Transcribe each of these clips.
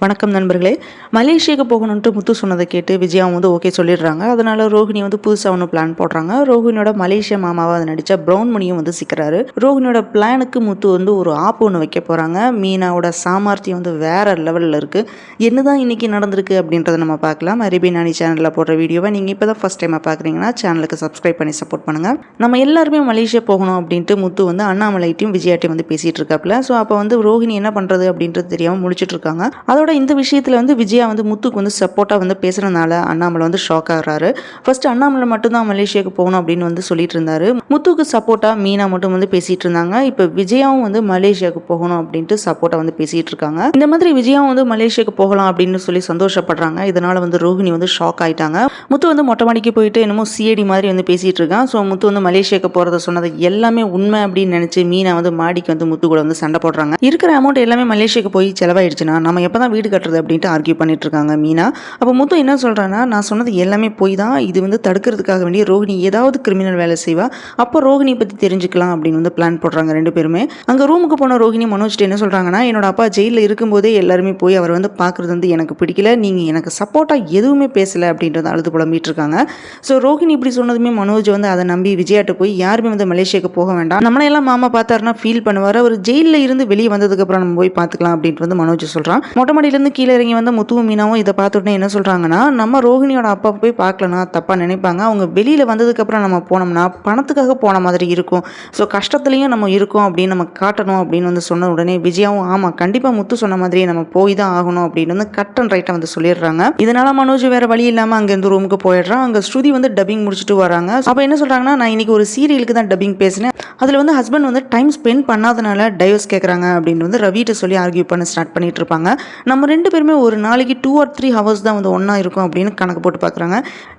வணக்கம் நண்பர்களே. மலேசியாவுக்கு போகணுன்ட்டு முத்து சொன்னதை கேட்டு விஜயா வந்து ஓகே சொல்லிடுறாங்க. அதனால ரோஹிணி வந்து புதுசாக ஒன்று பிளான் போடுறாங்க. ரோஹிணியோட மலேசியா மாமாவை அதை நடித்த ப்ரௌன் மணியும் வந்து சிக்கிறாரு. ரோஹிணியோட பிளானுக்கு முத்து வந்து ஒரு ஆப் ஒன்று வைக்க போகிறாங்க. மீனாவோட சாமர்த்தியம் வந்து வேற லெவலில் இருக்குது. என்னதான் இன்னைக்கு நடந்திருக்கு அப்படின்றத நம்ம பார்க்கலாம். அரேபியன் நானி சேனலில் போடுற வீடியோவை நீங்கள் இப்போ தான் ஃபஸ்ட் டைமாக பார்க்குறீங்கன்னா சேனலுக்கு சப்ஸ்கிரைப் பண்ணி சப்போர்ட் பண்ணுங்கள். நம்ம எல்லாருமே மலேசியா போகணும் அப்படின்ட்டு முத்து வந்து அண்ணாமலைட்டையும் விஜயாட்டையும் வந்து பேசிகிட்டு இருக்காப்புல. ஸோ அப்போ வந்து ரோஹிணி என்ன பண்ணுறது அப்படின்றது தெரியாமல் முடிச்சுட்டு இருக்காங்க. அதோட இந்த விஷயத்தில் வந்து விஜயா வந்து முத்துக்கு வந்து சப்போர்ட்டாக வந்து பேசுகிறதுனால அண்ணாமலை வந்து ஷாக் ஆகிறாரு. ஃபர்ஸ்ட் அண்ணாமலை மட்டும்தான் மலேசியாவுக்கு போகணும் அப்படின்னு வந்து சொல்லிட்டு இருந்தாரு. முத்துக்கு சப்போர்ட்டாக மீனா மட்டும் வந்து பேசிட்டு இருந்தாங்க. இப்போ விஜயாவும் வந்து மலேசியாவுக்கு போகணும் அப்படின்ட்டு சப்போர்ட்டாக வந்து பேசிட்டு இருக்காங்க. இந்த மாதிரி விஜயாவும் வந்து மலேசியாவுக்கு போகலாம் அப்படின்னு சொல்லி சந்தோஷப்படுறாங்க. இதனால வந்து ரோஹிணி வந்து ஷாக் ஆயிட்டாங்க. முத்து வந்து மொட்டை மாடிக்கு போயிட்டு என்னமோ சிஐடி மாதிரி வந்து பேசிட்டு இருக்கான். ஸோ முத்து வந்து மலேசியாவுக்கு போகிறத சொன்னது எல்லாமே உண்மை அப்படின்னு நினச்சி மீனா வந்து மாடிக்கு வந்து முத்து கூட வந்து சண்டை போடுறாங்க. இருக்கிற அமௌண்ட் எல்லாமே மலேசியாவுக்கு போய் செலவாயிடுச்சுன்னா நம்ம எப்போ தான் வீடு கட்டுறது அப்படின்ட்டு ஆர்கியூ பண்ணிட்டு இருக்காங்க மீனா. அப்போ முத்து என்ன சொல்றான்னா, நான் சொன்னது எல்லாமே போய் தான், இது வந்து தடுக்கிறதுக்காக வேண்டிய ரோஹிணி ஏதாவது கிரிமினல் வேலை செய்வா, அப்போ ரோஹிணி பற்றி தெரிஞ்சுக்கலாம் அப்படின்னு வந்து பிளான் போடுறாங்க ரெண்டு பேருமே. அங்கே ரூமுக்கு போன ரோஹிணி மனோஜ்ட்டு என்ன சொல்றாங்கன்னா, என்னோட அப்பா ஜெயிலில் இருக்கும்போதே எல்லாருமே போய் அவர் வந்து பார்க்குறது வந்து எனக்கு பிடிக்கல, நீங்கள் எனக்கு சப்போர்ட்டாக எதுவுமே பேசலை அப்படின்றத அழுது புலம்பிட்டு இருக்காங்க. ஸோ ரோஹிணி இப்படி சொன்னதுமே மனோஜ் வந்து அதை நம்பி விஜயாட்ட போய் யாருமே வந்து மலேசியாவுக்கு போக வேண்டாம், நம்மளையெல்லாம் மாமா பார்த்தாருன்னா ஃபீல் பண்ணுவார், அவர் ஜெயிலில் இருந்து வெளியே வந்ததுக்கப்புறம் நம்ம போய் பார்த்துக்கலாம் அப்படின்ட்டு வந்து மனோஜ் சொல்கிறான். மொட்டை மாடியிலேருந்து கீழே இறங்கி வந்து முத்துவும் மீனாவும் இதை பார்த்துட்டு என்ன சொல்கிறாங்கன்னா, நம்ம ரோஹிணியோட அப்பா போய் பார்க்கலனா தப்பாக நினைப்பாங்க, அவங்க வெளியில் வந்ததுக்கப்புறம் நம்ம போனோம்னா பணத்துக்காக போன மாதிரி இருக்கும், ஸோ கஷ்டத்துலையும் நம்ம இருக்கோம் அப்படின்னு நம்ம காட்டணும் அப்படின்னு வந்து சொன்ன உடனே விஜயாவும் ஆமாம் கண்டிப்பாக முத்து சொன்ன மாதிரியே நம்ம போய் தான் ஆகணும் அப்படின்னு வந்து கட் அண்ட் ரைட்டாக வந்து சொல்லிடுறாங்க. இதனால மனோஜ் வேற வழி இல்லாமல் அங்கேருந்து ரூமுக்கு போயிடுறான். அங்கே ஸ்ருதி வந்து டப்பிங் முடிச்சுட்டு வராங்க. அப்போ என்ன சொல்கிறாங்கன்னா, நான் இன்னைக்கு ஒரு சீரியலுக்கு தான் டப்பிங் பேசினேன், அதில் வந்து ஹஸ்பண்ட் வந்து டைம் ஸ்பெண்ட் பண்ணாதனால டைவர்ஸ் கேட்குறாங்க அப்படின்னு வந்து ரவிட்ட சொல்லி ஆர்கியூ பண்ண ஸ்டார்ட் பண்ணிட்டு இருப்பாங்க. நம்ம ரெண்டு பேருமே ஒரு நாளைக்கு 2 or 3 hours தான் வந்து ஒன்றா இருக்கும் அப்படின்னு கணக்கு போட்டு பார்க்குறாங்க.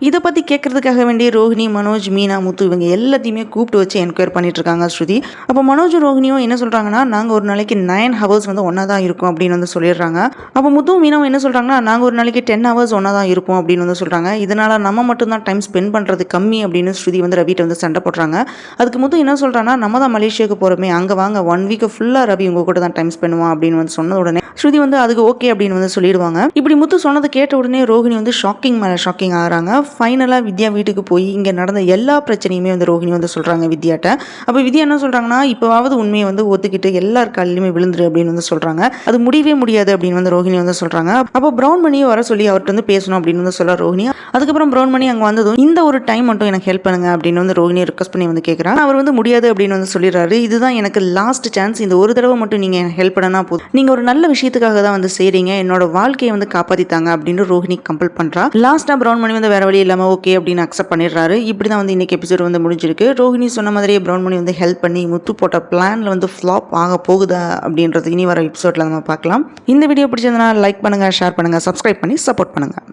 இதை பற்றி கேட்கறதுக்காக வேண்டிய ரோஹிணி, மனோஜ், மீனா, முத்து இவங்க எல்லாத்தையுமே கூப்பிட்டு வச்சு என்கொயர் பண்ணிட்டு இருக்காங்க ஸ்ருதி. அப்போ மனோஜ் ரோஹிணியும் என்ன சொல்கிறாங்கன்னா, நாங்கள் ஒரு நாளைக்கு 9 hours வந்து ஒன்றா தான் இருக்கும் அப்படின்னு வந்து சொல்லிடுறாங்க. அப்போ முத்துவும் மீனாவும் என்ன சொல்கிறாங்கன்னா, நாங்கள் ஒரு நாளைக்கு 10 hours ஒன்றா தான் இருப்போம் அப்படின்னு வந்து சொல்கிறாங்க. இதனால் நம்ம மட்டும்தான் டைம் ஸ்பெண்ட் பண்ணுறது கம்மி அப்படின்னு ஸ்ருதி வந்து ரவிட்ட வந்து சண்டை போடுறாங்க. அதுக்கு முத்து என்ன சொல்கிறாங்கன்னா, நம்ம தான் மலேசியாவுக்கு போகிறோமே, அங்கே வாங்க 1 week ஃபுல்லாக ரவி உங்கள் கூட தான் டைம் ஸ்பெண்ட் பண்ணுவான் அப்படின்னு வந்து சொன்ன உடனே ஸ்ருதி வந்து அதுக்கு ஓகே அப்படின்னு வந்து சொல்லிடுவாங்க. இப்படி முத்து சொன்னதை கேட்ட உடனே ரோஹிணி வந்து ஷாக்கிங் மேலே ஷாக்கிங் ஆகிறாங்க. ஃபைனலாக வித்யா வீட்டுக்கு போய் இங்கே நடந்த எல்லா பிரச்சனையுமே வந்து ரோஹிணி வந்து சொல்கிறாங்க வித்யாட்ட. அப்போ வித்யா என்ன சொல்கிறாங்கன்னா, இப்போவாவது உண்மையை வந்து ஒத்துக்கிட்டு எல்லார் காலையிலுமே விழுந்துரு அப்படின்னு வந்து சொல்கிறாங்க. அது முடியவே முடியாது அப்படின்னு வந்து ரோஹிணி வந்து சொல்கிறாங்க. அப்போ ப்ரௌன் மணியை வர சொல்லி அவர்கிட்ட வந்து பேசணும் அப்படின்னு வந்து சொல்ல ரோஹிணி. அதுக்கப்புறம் ப்ரௌன் மணி அங்கே வந்ததும் இந்த ஒரு டைம் மட்டும் எனக்கு ஹெல்ப் பண்ணுங்க அப்படின்னு வந்து ரோஹிணி ரிக்வஸ்ட் பண்ணி வந்து கேட்குறாங்க. அவர் வந்து முடியாது அப்படின்னு வந்து சொல்லிடுறாரு. இதுதான் எனக்கு லாஸ்ட் சான்ஸ், இந்த ஒரு தடவை மட்டும் நீங்கள் ஹெல்ப் பண்ணனா போதும், நீங்கள் ஒரு நல்ல விஷயத்துக்காக தான் வந்து செய்கிறீங்க, என்னோட வாழ்க்கையை வந்து காப்பாற்றித்தாங்க அப்படின்னு ரோஹிணி கம்பல் பண்ணுறா. லாஸ்ட்டாக ப்ரௌன் மணி வந்து வேற வழி இல்லாமல் ஓகே அப்படின்னு அக்செப்ட் பண்ணிடுறாரு. இப்படி தான் வந்து இன்னைக்கு எபிசோட் வந்து முடிஞ்சிருக்கு. ரோஹிணி சொன்ன மாதிரியே ப்ரௌன் மணி வந்து ஹெல்ப் பண்ணி முத்து போட்ட பிளானில் வந்து ஃப்ளாப் ஆக போகுதா அப்படின்றது இனி வர எபிசோடில் நம்ம பார்க்கலாம். இந்த வீடியோ பிடிச்சதுன்னா லைக் பண்ணுங்கள், ஷேர் பண்ணுங்கள், சப்ஸ்கிரைப் பண்ணி சப்போர்ட் பண்ணுங்கள்.